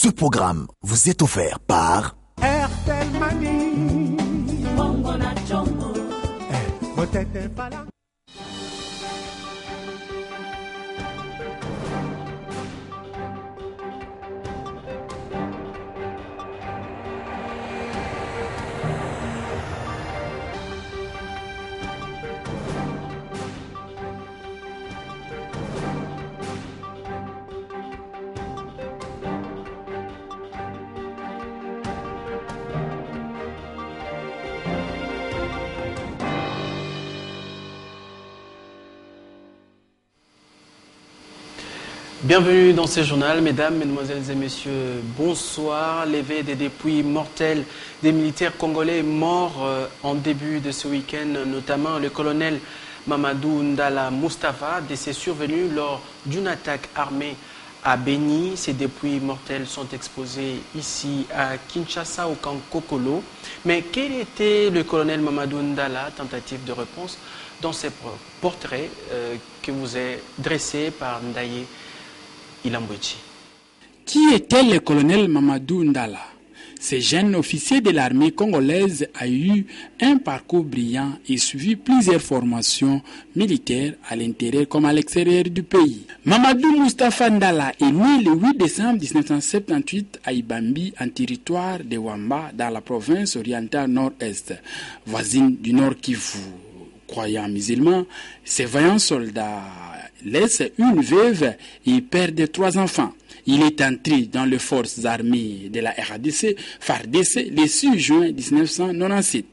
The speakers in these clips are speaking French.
Ce programme vous est offert par Airtel Money. Bienvenue dans ce journal, mesdames, mesdemoiselles et messieurs, bonsoir. L'éveil des dépouilles mortelles des militaires congolais morts en début de ce week-end, notamment le colonel Mamadou Ndala Mustafa, décès survenu lors d'une attaque armée à Beni. Ces dépouilles mortelles sont exposées ici à Kinshasa, au camp Kokolo. Mais quel était le colonel Mamadou Ndala? Tentative de réponse dans ce portrait que vous est dressé par Ndaye Ilambouchi. Qui était le colonel Mamadou Ndala? Ce jeune officier de l'armée congolaise a eu un parcours brillant et suivi plusieurs formations militaires à l'intérieur comme à l'extérieur du pays. Mamadou Mustafa Ndala est né le 8 décembre 1978 à Ibambi, en territoire de Wamba, dans la province orientale nord-est, voisine du Nord Kivu. Croyant musulman, ces vaillants soldats laissent une veuve et père de 3 enfants. Il est entré dans les forces armées de la RDC, FARDC, le 6 juin 1997.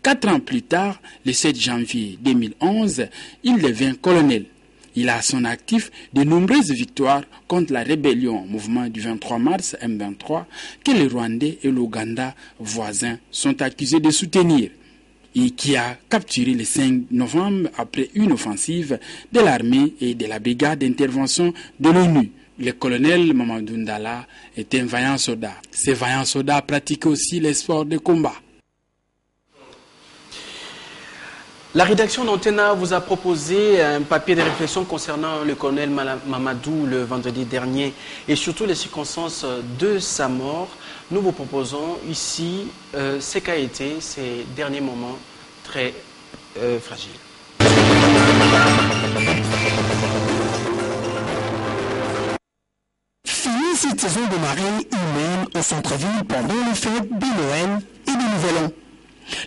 4 ans plus tard, le 7 janvier 2011, il devient colonel. Il a à son actif de nombreuses victoires contre la rébellion mouvement du 23 mars M23 que le Rwandais et l'Ouganda voisins sont accusés de soutenir, et qui a capturé le 5 novembre après une offensive de l'armée et de la brigade d'intervention de l'ONU. Le colonel Mamadou Ndala est un vaillant soldat. Ce vaillant soldat pratique aussi les sports de combat. La rédaction d'Antena vous a proposé un papier de réflexion concernant le colonel Mamadou le vendredi dernier et surtout les circonstances de sa mort. Nous vous proposons ici ce qu'a été ces derniers moments très fragiles. Fini cette saison de marée humaine au centre-ville pendant les fêtes de Noël et de Nouvel An.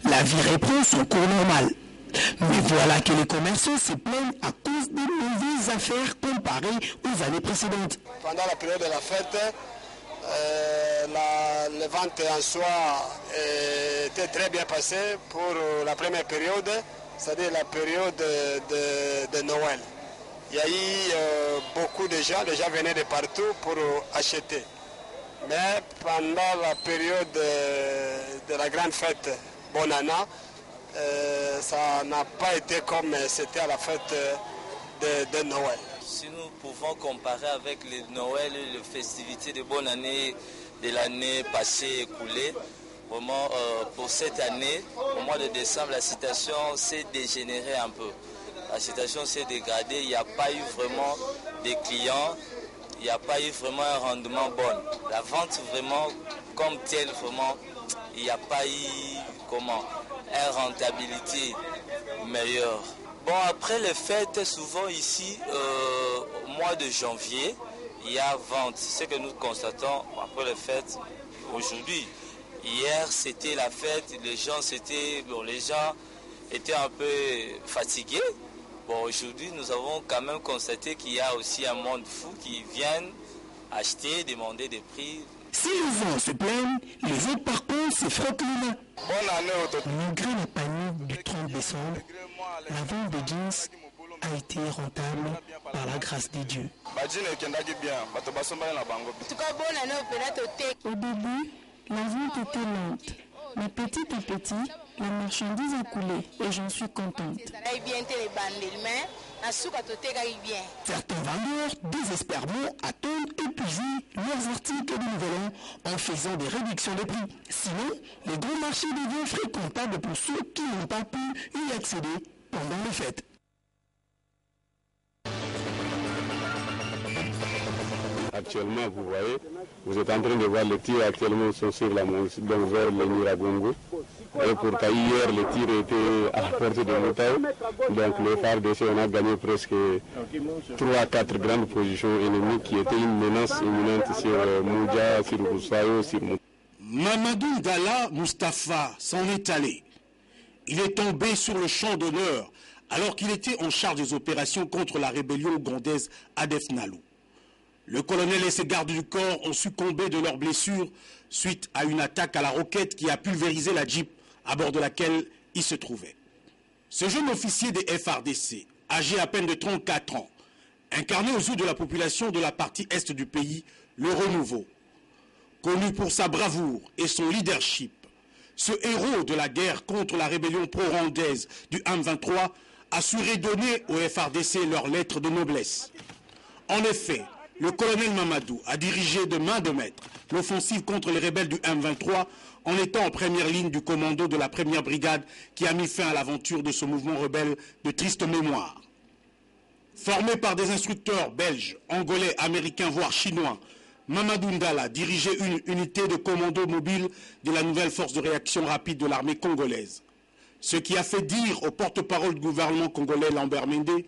La vie reprend son cours normal. Mais voilà que les commerçants se plaignent à cause de mauvaises affaires comparées aux années précédentes. Pendant la période de la fête, les ventes en soi étaient très bien passées pour la première période, c'est-à-dire la période de Noël. Il y a eu beaucoup de gens, les gens venaient de partout pour acheter. Mais pendant la période de la grande fête Bonana, ça n'a pas été comme c'était à la fête de Noël. Si nous pouvons comparer avec le Noël et les festivités de bonne année de l'année passée écoulée, vraiment pour cette année, au mois de décembre, la situation s'est dégénérée un peu. La situation s'est dégradée, il n'y a pas eu vraiment de clients, il n'y a pas eu vraiment un rendement bon. La vente vraiment comme telle, vraiment, il n'y a pas eu une rentabilité meilleure. Bon, après les fêtes, souvent ici, au mois de janvier, il y a vente. C'est ce que nous constatons après les fêtes aujourd'hui. Hier, c'était la fête, les gens étaient un peu fatigués. Bon, aujourd'hui, nous avons quand même constaté qu'il y a aussi un monde fou qui viennent acheter, demander des prix. Si les gens se plaignent, les autres par contre se frottent les mains. Malgré la panique du 30 décembre, la vente de jeans a été rentable par la grâce de Dieu. Au début, la vente était lente, mais petit à petit, la marchandise a coulé et j'en suis contente. Certains vendeurs, désespérément, attendent épuiser leurs articles de Nouvel An en faisant des réductions de prix. Sinon, les gros marchés deviennent fréquentables pour ceux qui n'ont pas pu y accéder pendant les fêtes. actuellement, vous voyez, vous êtes en train de voir les tirs actuellement sont sur la montagne, donc vers le Niragongo. Et pourtant hier, les tirs étaient à la portée de Moutaï. Donc le FARDC, on a gagné presque 3-4 grandes positions ennemies qui étaient une menace imminente sur Moudja, sur Roussayo, sur Moutaï. Mamadou Ndala Mustafa s'en est allé. Il est tombé sur le champ d'honneur alors qu'il était en charge des opérations contre la rébellion ougandaise Adef Nalou. Le colonel et ses gardes du corps ont succombé de leurs blessures suite à une attaque à la roquette qui a pulvérisé la Jeep à bord de laquelle il se trouvait. Ce jeune officier des FARDC, âgé à peine de 34 ans, incarné aux yeux de la population de la partie est du pays, le renouveau. Connu pour sa bravoure et son leadership, ce héros de la guerre contre la rébellion pro-rwandaise du M23 a su redonner aux FARDC leurs lettres de noblesse. En effet, le colonel Mamadou a dirigé de main de maître l'offensive contre les rebelles du M23 en étant en première ligne du commando de la première brigade qui a mis fin à l'aventure de ce mouvement rebelle de triste mémoire. Formé par des instructeurs belges, angolais, américains, voire chinois, Mamadou Ndala dirigeait une unité de commando mobile de la nouvelle force de réaction rapide de l'armée congolaise. Ce qui a fait dire au porte-parole du gouvernement congolais Lambert Mende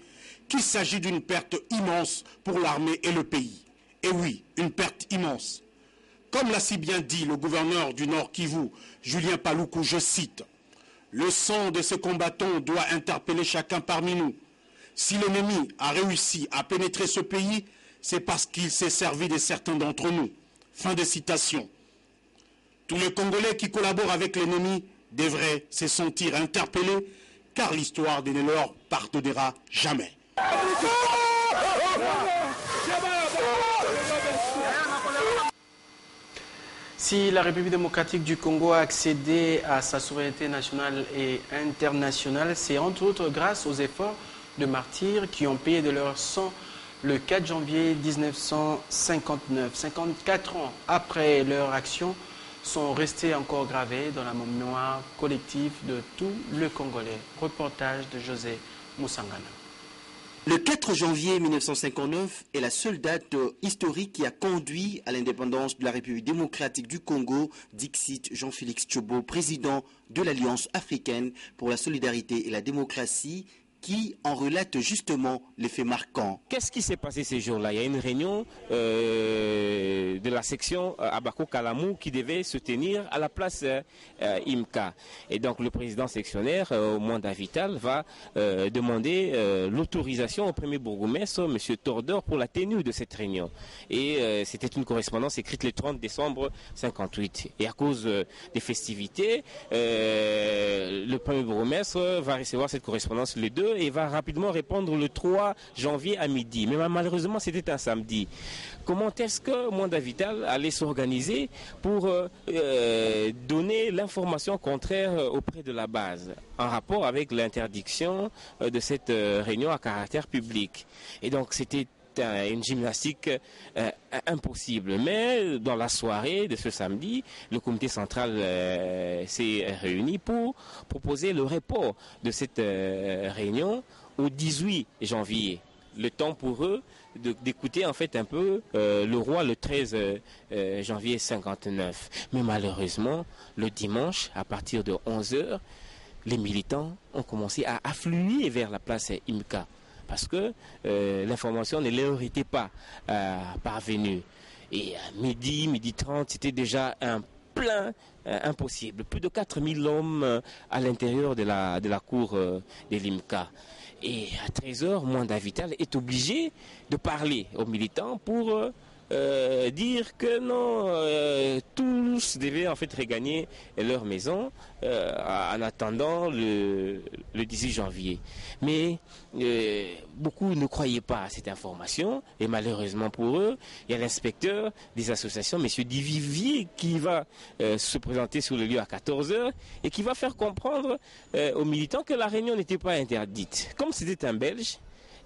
qu'il s'agit d'une perte immense pour l'armée et le pays. Et oui, une perte immense. Comme l'a si bien dit le gouverneur du Nord Kivu, Julien Paluku, je cite, « Le sang de ces combattants doit interpeller chacun parmi nous. Si l'ennemi a réussi à pénétrer ce pays, c'est parce qu'il s'est servi de certains d'entre nous. » Fin de citation. Tous les Congolais qui collaborent avec l'ennemi devraient se sentir interpellés, car l'histoire ne leur pardonnera jamais. Si la République démocratique du Congo a accédé à sa souveraineté nationale et internationale, c'est entre autres grâce aux efforts de martyrs qui ont payé de leur sang le 4 janvier 1959. 54 ans après leur action, sont restés encore gravés dans la mémoire collective de tout le Congolais. Reportage de José Moussangana. Le 4 janvier 1959 est la seule date historique qui a conduit à l'indépendance de la République démocratique du Congo, dixit Jean-Félix Tchobo, président de l'Alliance africaine pour la solidarité et la démocratie, qui en relate justement les faits marquants. Qu'est-ce qui s'est passé ces jours-là? Il y a une réunion de la section Abako Kalamou qui devait se tenir à la place IMCA. Et donc le président sectionnaire, Mwanda Vital, va demander l'autorisation au premier bourgmestre, M. Tordor, pour la tenue de cette réunion. Et c'était une correspondance écrite le 30 décembre 1958. Et à cause des festivités, le premier bourgmestre va recevoir cette correspondance le 2 et va rapidement répondre le 3 janvier à midi. Mais malheureusement, c'était un samedi. Comment est-ce que Mwanda Vital allait s'organiser pour donner l'information contraire auprès de la base en rapport avec l'interdiction de cette réunion à caractère public? Et donc, c'était une gymnastique impossible. Mais dans la soirée de ce samedi, le comité central s'est réuni pour proposer le report de cette réunion au 18 janvier. Le temps pour eux d'écouter en fait un peu le roi le 13 janvier 59. Mais malheureusement, le dimanche, à partir de 11h, les militants ont commencé à affluer vers la place IMCA. Parce que l'information ne leur était pas parvenue. Et à midi 30, c'était déjà un plein impossible. Plus de 4000 hommes à l'intérieur de la cour de l'IMCA. Et à 13h, Mwanda Vital est obligé de parler aux militants pour dire que non, tous devaient en fait regagner leur maison en attendant le 18 janvier. Mais beaucoup ne croyaient pas à cette information et malheureusement pour eux, il y a l'inspecteur des associations, M. Divivier, qui va se présenter sur le lieu à 14h et qui va faire comprendre aux militants que la réunion n'était pas interdite. Comme c'était un Belge,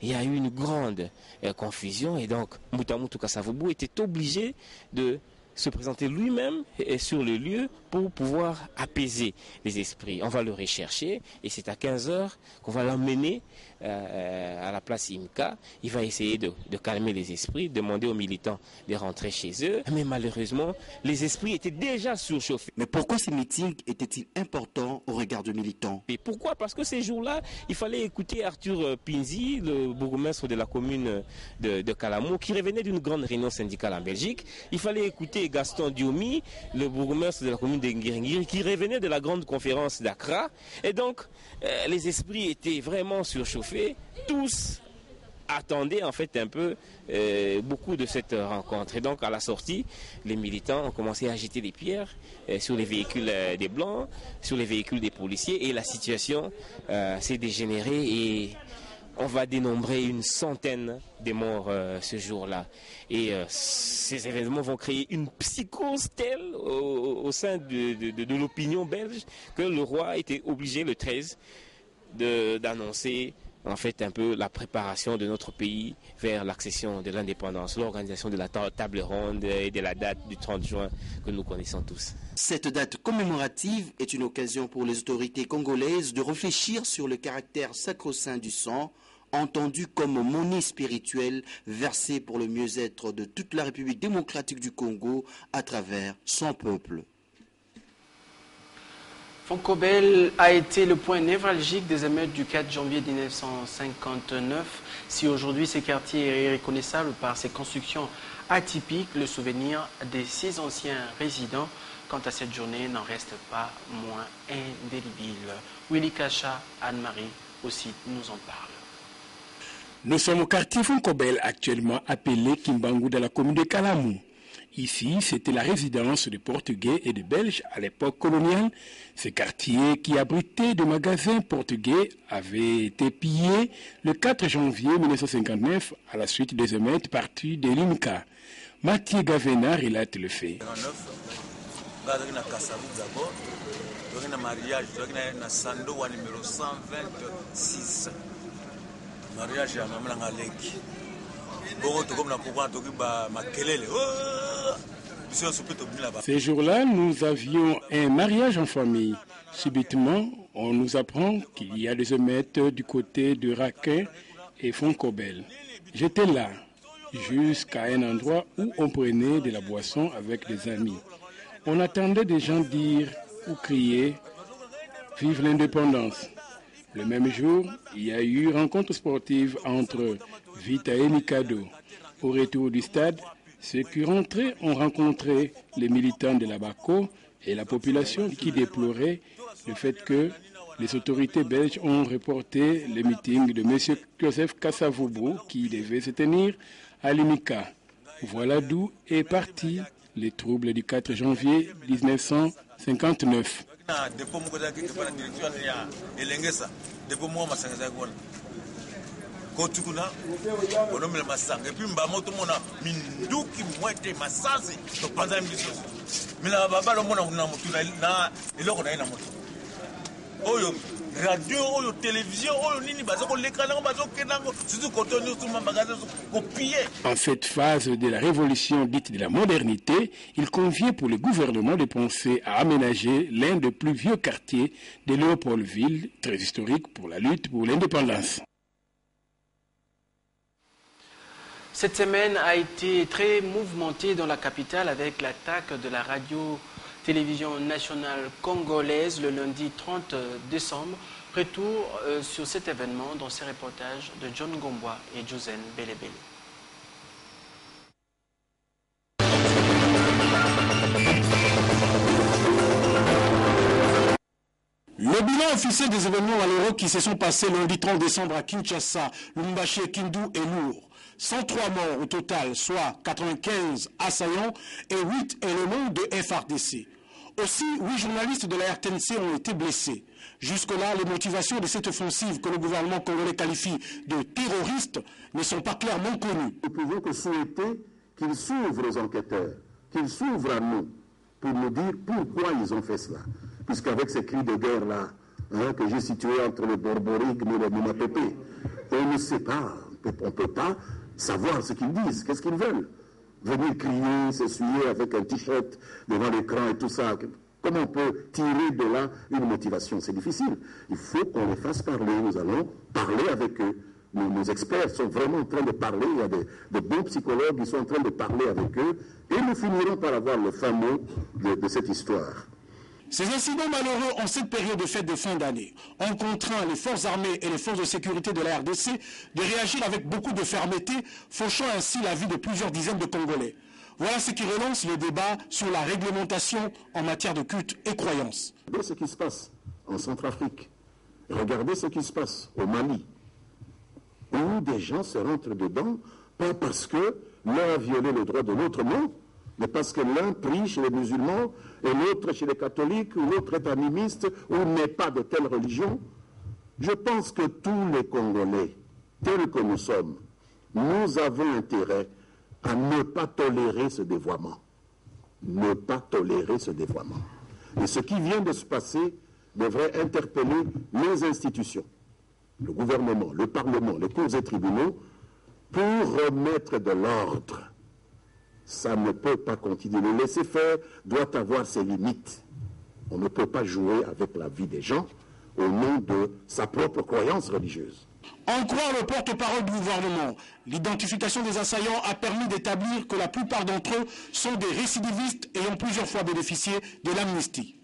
il y a eu une grande confusion et donc Moutamutu Kasavubu était obligé de se présenter lui-même sur le lieu pour pouvoir apaiser les esprits. On va le rechercher et c'est à 15h qu'on va l'emmener à la place IMCA. Il va essayer de calmer les esprits, demander aux militants de rentrer chez eux. Mais malheureusement, les esprits étaient déjà surchauffés. Mais pourquoi ces meetings étaient-ils importants au regard des militants? Et pourquoi? Parce que ces jours-là, il fallait écouter Arthur Pinzi, le bourgmestre de la commune de Kalamou, qui revenait d'une grande réunion syndicale en Belgique. Il fallait écouter Gaston Diomi, le bourgmestre de la commune de Ngiringiri, qui revenait de la grande conférence d'Accra. Et donc, les esprits étaient vraiment surchauffés. Tous attendaient en fait un peu beaucoup de cette rencontre. Et donc, à la sortie, les militants ont commencé à agiter des pierres sur les véhicules des Blancs, sur les véhicules des policiers. Et la situation s'est dégénérée et on va dénombrer une centaine de morts ce jour-là. Et ces événements vont créer une psychose telle au sein de l'opinion belge que le roi était obligé le 13 d'annoncer en fait un peu la préparation de notre pays vers l'accession de l'indépendance, l'organisation de la table ronde et de la date du 30 juin que nous connaissons tous. Cette date commémorative est une occasion pour les autorités congolaises de réfléchir sur le caractère sacro-saint du sang, entendu comme monnaie spirituelle versée pour le mieux-être de toute la République démocratique du Congo à travers son peuple. Foncobel a été le point névralgique des émeutes du 4 janvier 1959. Si aujourd'hui ce quartier est reconnaissable par ses constructions atypiques, le souvenir des 6 anciens résidents, quant à cette journée, n'en reste pas moins indélébile. Willy Kacha, Anne-Marie aussi nous en parle. Nous sommes au quartier Foncobel, actuellement appelé Kimbangu dans la commune de Kalamou. Ici, c'était la résidence des Portugais et des Belges à l'époque coloniale. Ce quartier, qui abritait des magasins portugais, avait été pillé le 4 janvier 1959 à la suite des émeutes parties de l'IMCA. Mathieu Gavena relate le fait. Ces jours-là, nous avions un mariage en famille. Subitement, on nous apprend qu'il y a des émeutes du côté de Raquin et Foncobel. J'étais là, jusqu'à un endroit où on prenait de la boisson avec des amis. On attendait des gens dire ou crier « Vive l'indépendance !» Le même jour, il y a eu rencontre sportive entre Vita et Mikado. Au retour du stade, ceux qui rentraient ont rencontré les militants de la BACO et la population qui déplorait le fait que les autorités belges ont reporté le meeting de M. Joseph Kassavoubou qui devait se tenir à l'IMICA. Voilà d'où est parti les troubles du 4 janvier 1959. En cette phase de la révolution dite de la modernité, il convient pour le gouvernement de penser à aménager l'un des plus vieux quartiers de Léopoldville, très historique pour la lutte pour l'indépendance. Cette semaine a été très mouvementée dans la capitale avec l'attaque de la radio-télévision nationale congolaise le lundi 30 décembre. Retour sur cet événement dans ces reportages de John Gombois et Josène Belebele. Le bilan officiel des événements malheureux qui se sont passés lundi 30 décembre à Kinshasa, Lubumbashi et Kindu est lourd. 103 morts au total, soit 95 assaillants et 8 éléments de FARDC. Aussi, 8 journalistes de la RTNC ont été blessés. Jusque-là, les motivations de cette offensive que le gouvernement congolais qualifie de terroriste ne sont pas clairement connues. Nous ne pouvons que souhaiter qu'ils s'ouvrent aux enquêteurs, qu'ils s'ouvrent à nous pour nous dire pourquoi ils ont fait cela. Puisqu'avec ces cris de guerre-là, que j'ai situés entre le Borborique et le Minapépé, on ne sait pas, on ne peut pas savoir ce qu'ils disent, qu'est-ce qu'ils veulent. Venir crier, s'essuyer avec un t-shirt devant l'écran et tout ça, Comment on peut tirer de là une motivation? C'est difficile. Il faut qu'on les fasse parler. Nous allons parler avec eux. Nos experts sont vraiment en train de parler. Il y a de bons psychologues qui sont en train de parler avec eux. Et nous finirons par avoir le fin mot de cette histoire. Ces incidents malheureux en cette période de fête de fin d'année ont contraint les forces armées et les forces de sécurité de la RDC de réagir avec beaucoup de fermeté, fauchant ainsi la vie de plusieurs dizaines de Congolais. Voilà ce qui relance le débat sur la réglementation en matière de culte et croyances. Regardez ce qui se passe en Centrafrique. Regardez ce qui se passe au Mali, où des gens se rentrent dedans, pas parce que l'un a violé le droit de l'autre, non, mais parce que l'un prie chez les musulmans et l'autre chez les catholiques, ou l'autre est animiste, ou n'est pas de telle religion. Je pense que tous les Congolais, tels que nous sommes, nous avons intérêt à ne pas tolérer ce dévoiement. Ne pas tolérer ce dévoiement. Et ce qui vient de se passer devrait interpeller les institutions, le gouvernement, le Parlement, les cours et tribunaux, pour remettre de l'ordre. Ça ne peut pas continuer. Le laisser-faire doit avoir ses limites. On ne peut pas jouer avec la vie des gens au nom de sa propre croyance religieuse. En croire le porte-parole du gouvernement, l'identification des assaillants a permis d'établir que la plupart d'entre eux sont des récidivistes ayant plusieurs fois bénéficié de l'amnistie.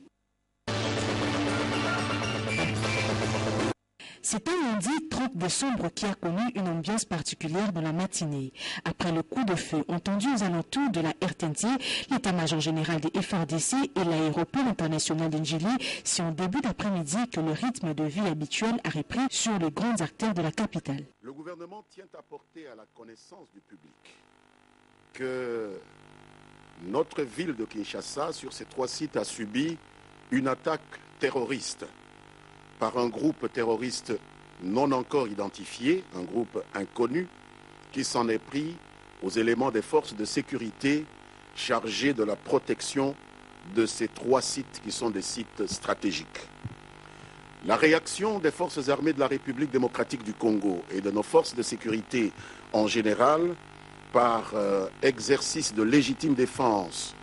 C'est un lundi 30 décembre qui a connu une ambiance particulière dans la matinée. Après le coup de feu entendu aux alentours de la RTNC, l'état-major général des FARDC et l'aéroport international d'Ndjili, c'est en début d'après-midi que le rythme de vie habituel a repris sur les grandes artères de la capitale. Le gouvernement tient à porter à la connaissance du public que notre ville de Kinshasa, sur ces 3 sites, a subi une attaque terroriste par un groupe terroriste non encore identifié, un groupe inconnu, qui s'en est pris aux éléments des forces de sécurité chargés de la protection de ces 3 sites qui sont des sites stratégiques. La réaction des forces armées de la République démocratique du Congo et de nos forces de sécurité en général, par exercice de légitime défense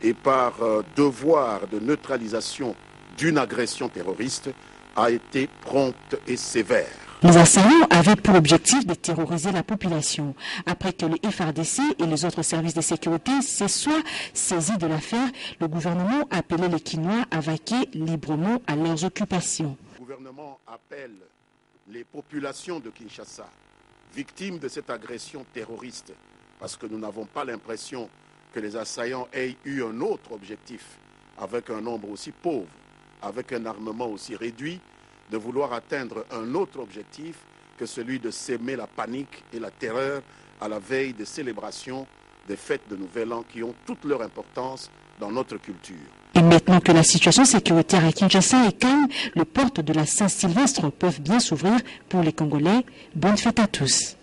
et par devoir de neutralisation d'une agression terroriste, a été prompte et sévère. Les assaillants avaient pour objectif de terroriser la population. Après que les FARDC et les autres services de sécurité se soient saisis de l'affaire, le gouvernement a appelé les Kinois à vaquer librement à leurs occupations. Le gouvernement appelle les populations de Kinshasa, victimes de cette agression terroriste, parce que nous n'avons pas l'impression que les assaillants aient eu un autre objectif, avec un nombre aussi pauvre, avec un armement aussi réduit, de vouloir atteindre un autre objectif que celui de s'aimer la panique et la terreur à la veille des célébrations des fêtes de Nouvel An qui ont toute leur importance dans notre culture. Et maintenant que la situation sécuritaire à Kinshasa est calme, les portes de la Saint-Sylvestre peuvent bien s'ouvrir pour les Congolais. Bonne fête à tous.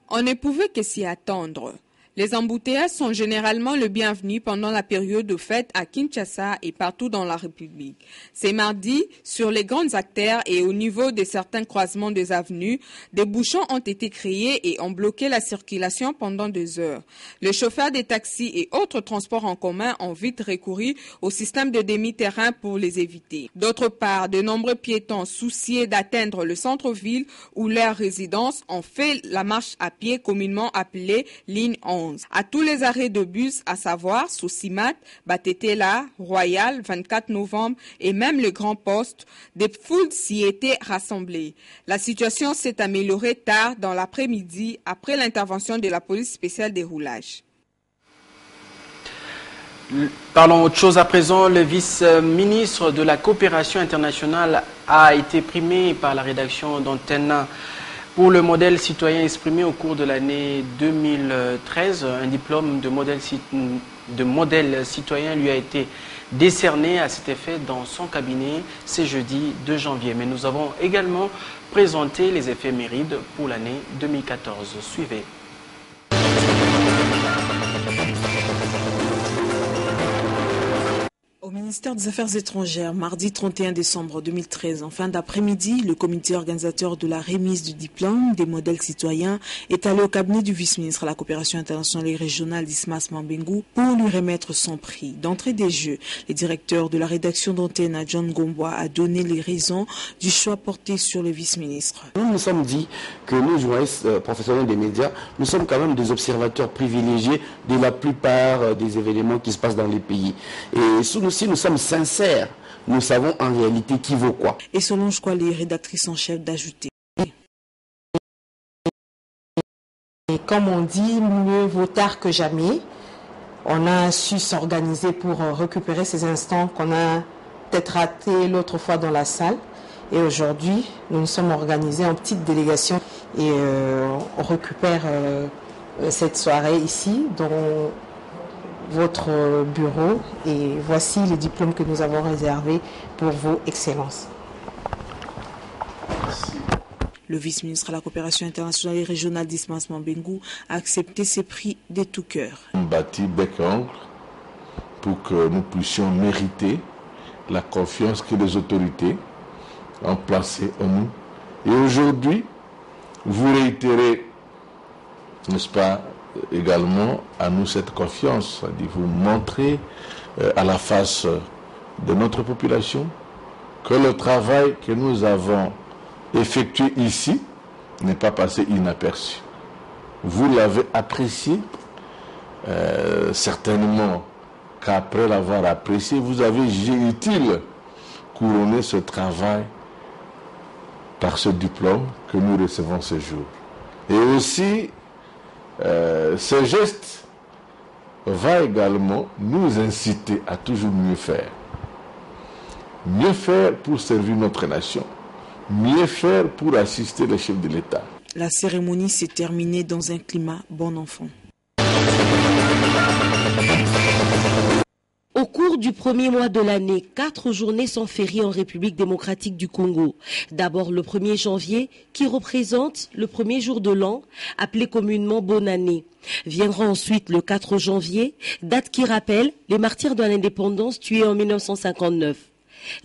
On ne pouvait que s'y attendre. Les embouteillages sont généralement le bienvenu pendant la période de fête à Kinshasa et partout dans la République. C'est mardi, sur les grandes artères et au niveau de certains croisements des avenues, des bouchons ont été créés et ont bloqué la circulation pendant 2 heures. Les chauffeurs des taxis et autres transports en commun ont vite recouru au système de demi-terrain pour les éviter. D'autre part, de nombreux piétons souciés d'atteindre le centre-ville ou leur résidence ont fait la marche à pied communément appelée ligne 11. À tous les arrêts de bus, à savoir Sosimat, Batetela, Royal, 24 novembre et même le Grand Poste, des foules s'y étaient rassemblées. La situation s'est améliorée tard dans l'après-midi après l'intervention de la police spéciale des roulages. Parlons autre chose à présent. Le vice-ministre de la coopération internationale a été primé par la rédaction d'Antenne pour le modèle citoyen exprimé au cours de l'année 2013. Un diplôme de modèle citoyen lui a été décerné à cet effet dans son cabinet ce jeudi 2 janvier. Mais nous avons également présenté les éphémérides pour l'année 2014. Suivez. Au ministère ministère des Affaires étrangères, mardi 31 décembre 2013, en fin d'après-midi, le comité organisateur de la remise du diplôme des modèles citoyens est allé au cabinet du vice-ministre à la coopération internationale et régionale Dismas Mambengu pour lui remettre son prix. D'entrée des jeux, le directeur de la rédaction d'antenne à John Gombois a donné les raisons du choix porté sur le vice-ministre. Nous nous sommes dit que nous, journalistes professionnels des médias, nous sommes quand même des observateurs privilégiés de la plupart des événements qui se passent dans les pays. Et si nous sommes sincères, nous savons en réalité qui vaut quoi. Et selon quoi les rédactrices en chef d'ajouter. Et comme on dit, mieux vaut tard que jamais. On a su s'organiser pour récupérer ces instants qu'on a peut-être ratés l'autre fois dans la salle. Et aujourd'hui, nous nous sommes organisés en petite délégation et on récupère cette soirée ici dans votre bureau. Et voici les diplômes que nous avons réservés pour vos excellences. Le vice-ministre à la coopération internationale et régionale Dismas Mambengu a accepté ces prix de tout cœur. On bâtit bec et ongle pour que nous puissions mériter la confiance que les autorités ont placée en nous. Et aujourd'hui, vous réitérez, n'est-ce pas, également à nous cette confiance, c'est-à-dire vous montrer à la face de notre population que le travail que nous avons effectué ici n'est pas passé inaperçu. Vous l'avez apprécié, certainement qu'après l'avoir apprécié, vous avez jugé utile couronner ce travail par ce diplôme que nous recevons ce jour. Et aussi, ce geste va également nous inciter à toujours mieux faire. Mieux faire pour servir notre nation. Mieux faire pour assister les chefs de l'État. La cérémonie s'est terminée dans un climat bon enfant. Au cours du premier mois de l'année, 4 journées sont fériées en République démocratique du Congo. D'abord le 1er janvier, qui représente le premier jour de l'an, appelé communément Bonne Année. Viendra ensuite le 4 janvier, date qui rappelle les martyrs de l'indépendance tués en 1959.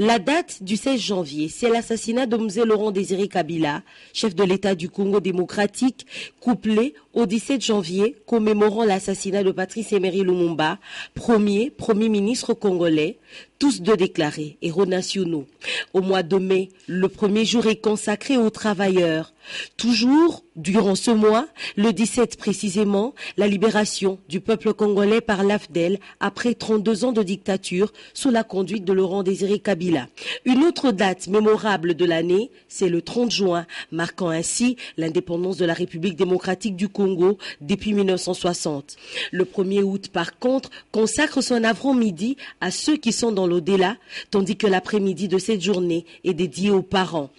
La date du 16 janvier, c'est l'assassinat de Mzee Laurent Désiré Kabila, chef de l'État du Congo démocratique, couplé au 17 janvier, commémorant l'assassinat de Patrice Emery Lumumba, premier ministre congolais, tous deux déclarés héros nationaux. Au mois de mai, le premier jour est consacré aux travailleurs. Toujours, durant ce mois, le 17 précisément, la libération du peuple congolais par l'AFDEL après 32 ans de dictature sous la conduite de Laurent Désiré Kabila. Une autre date mémorable de l'année, c'est le 30 juin, marquant ainsi l'indépendance de la République démocratique du Congo depuis 1960. Le 1er août, par contre, consacre son avant-midi à ceux qui sont dans l'au-delà, tandis que l'après-midi de cette journée est dédié aux parents.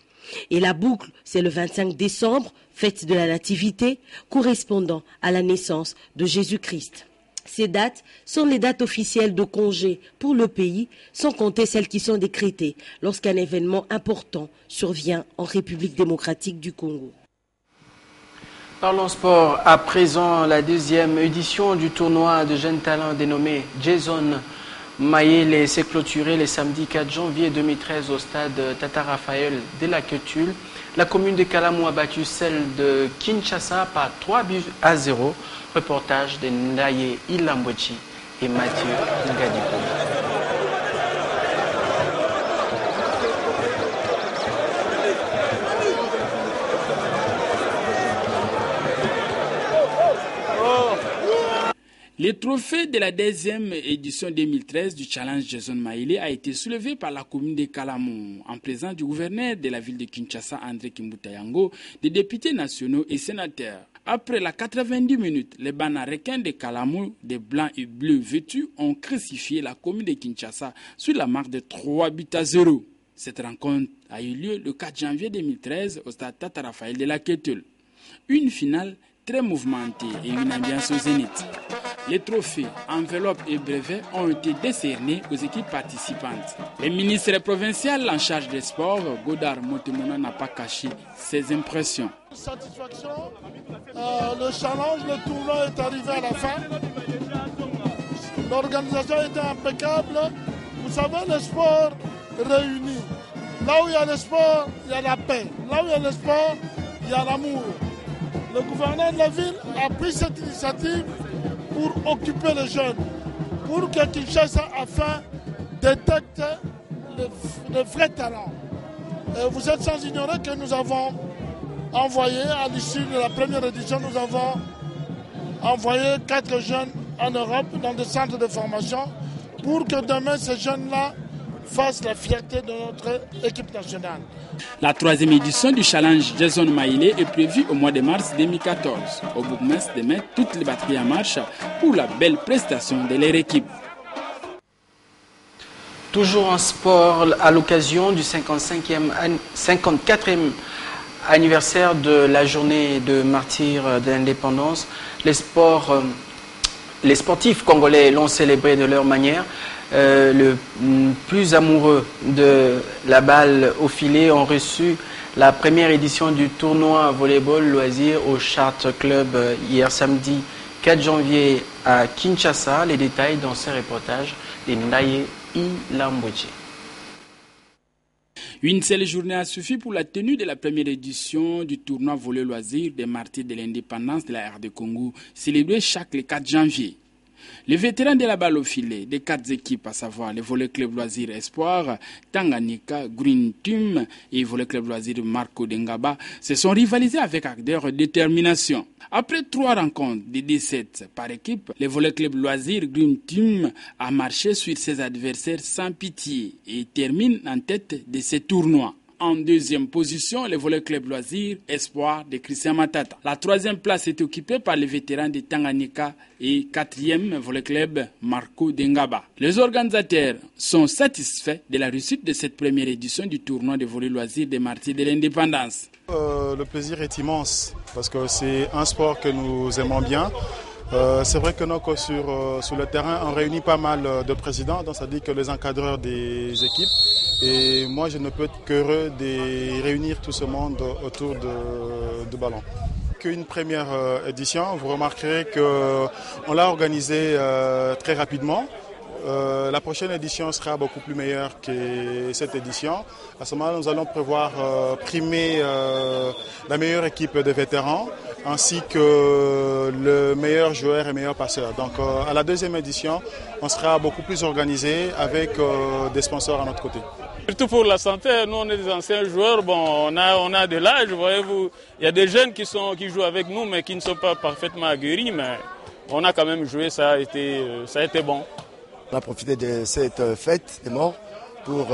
Et la boucle, c'est le 25 décembre, fête de la Nativité, correspondant à la naissance de Jésus-Christ. Ces dates sont les dates officielles de congé pour le pays, sans compter celles qui sont décrétées lorsqu'un événement important survient en République démocratique du Congo. Parlons sport. À présent, la deuxième édition du tournoi de jeunes talents dénommé Jason Mayele s'est clôturé le samedi 4 janvier 2013 au stade Tata Raphaël de la Quetule. La commune de Kalamou a battu celle de Kinshasa par 3-0. Reportage de Ndaye Ilambochi et Mathieu Ngadipo. Le trophée de la deuxième édition 2013 du Challenge Jason Mayele a été soulevé par la commune de Kalamou en présence du gouverneur de la ville de Kinshasa, André Kimbutayango, des députés nationaux et sénateurs. Après la 90 minutes, les Banaricains de Kalamou, des blancs et bleus vêtus, ont crucifié la commune de Kinshasa sur la marque de 3-0. Cette rencontre a eu lieu le 4 janvier 2013 au stade Tata Raphaël de la Quetule. Une finale très mouvementée et une ambiance au zénith. Les trophées, enveloppes et brevets ont été décernés aux équipes participantes. Le ministre provincial en charge des sports, Godard Motemona, n'a pas caché ses impressions. Satisfaction, le challenge, le tournoi est arrivé à la fin. L'organisation était impeccable. Vous savez, le sport réunit. Là où il y a le sport, il y a la paix. Là où il y a le sport, il y a l'amour. Le gouverneur de la ville a pris cette initiative pour occuper les jeunes, pour que Kinshasa afin détecte les vrais talents. Et vous êtes sans ignorer que nous avons envoyé, à l'issue de la première édition, nous avons envoyé 4 jeunes en Europe dans des centres de formation pour que demain ces jeunes-là fassent la fierté de notre équipe nationale. La 3e édition du challenge Jason Maïlé est prévue au mois de mars 2014. Au bourgmestre de mettre toutes les batteries en marche pour la belle prestation de leur équipe. Toujours en sport, à l'occasion du 54e anniversaire de la journée de martyrs de l'indépendance, les sportifs congolais l'ont célébré de leur manière. Le plus amoureux de la balle au filet ont reçu la première édition du tournoi volleyball loisir au Chart Club hier samedi 4 janvier à Kinshasa. Les détails dans ce reportage de Ndaye Ilambouchi. Une seule journée a suffi pour la tenue de la première édition du tournoi volley loisir des martyrs de l'indépendance de la RD Congo, célébré chaque le 4 janvier. Les vétérans de la balle au filet des 4 équipes, à savoir le volley club loisir Espoir, Tanganyika, Green Team et volley club loisir Marco Dengaba, se sont rivalisés avec ardeur détermination. Après 3 rencontres de 17 par équipe, le volley club loisir Green Team a marché sur ses adversaires sans pitié et termine en tête de ce tournoi. En 2e position, le volley club loisir Espoir de Christian Matata. La 3e place est occupée par les vétérans de Tanganyika et 4e volley club Marco Dengaba. Les organisateurs sont satisfaits de la réussite de cette première édition du tournoi de volley loisir des martyrs de l'indépendance. Le plaisir est immense parce que c'est un sport que nous aimons bien. C'est vrai que nous, sur le terrain, on réunit pas mal de présidents, donc ça dit que les encadreurs des équipes. Et moi, je ne peux être qu'heureux de réunir tout ce monde autour du ballon. Qu'une première édition, vous remarquerez qu'on l'a organisée très rapidement. La prochaine édition sera beaucoup plus meilleure que cette édition. À ce moment-là, nous allons prévoir primer la meilleure équipe de vétérans ainsi que le meilleur joueur et meilleur passeur. Donc à la 2e édition, on sera beaucoup plus organisé avec des sponsors à notre côté. Surtout pour la santé, nous on est des anciens joueurs, bon, on a de l'âge, voyez-vous. Il y a des jeunes qui jouent avec nous mais qui ne sont pas parfaitement aguerris, mais on a quand même joué, ça a été bon. On a profité de cette fête des morts pour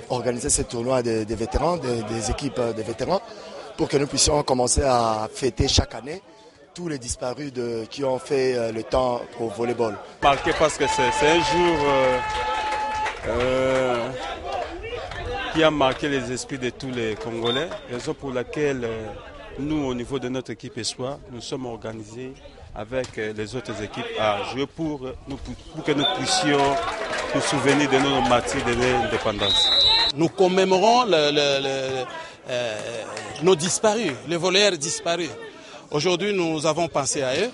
organiser ce tournoi des vétérans, des équipes de vétérans, pour que nous puissions commencer à fêter chaque année tous les disparus qui ont fait le temps au volleyball. Marqué parce que c'est un jour qui a marqué les esprits de tous les Congolais, raison pour laquelle nous, au niveau de notre équipe Espoir, nous sommes organisés avec les autres équipes à jouer pour que nous puissions nous souvenir de nos martyrs de l'indépendance. Nous commémorons nos disparus, les voleurs disparus. Aujourd'hui, nous avons pensé à eux.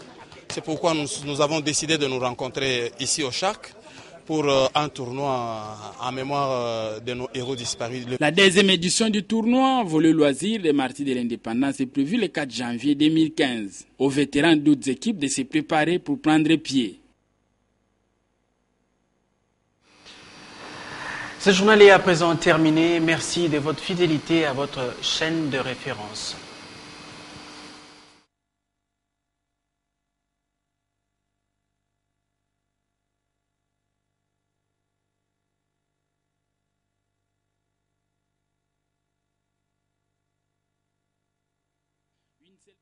C'est pourquoi nous avons décidé de nous rencontrer ici au Charc pour un tournoi en mémoire de nos héros disparus. La 2e édition du tournoi volley loisir des martyrs de l'indépendance est prévue le 4 janvier 2015. Aux vétérans d'autres équipes de se préparer pour prendre pied. Ce journal est à présent terminé. Merci de votre fidélité à votre chaîne de référence. Une seule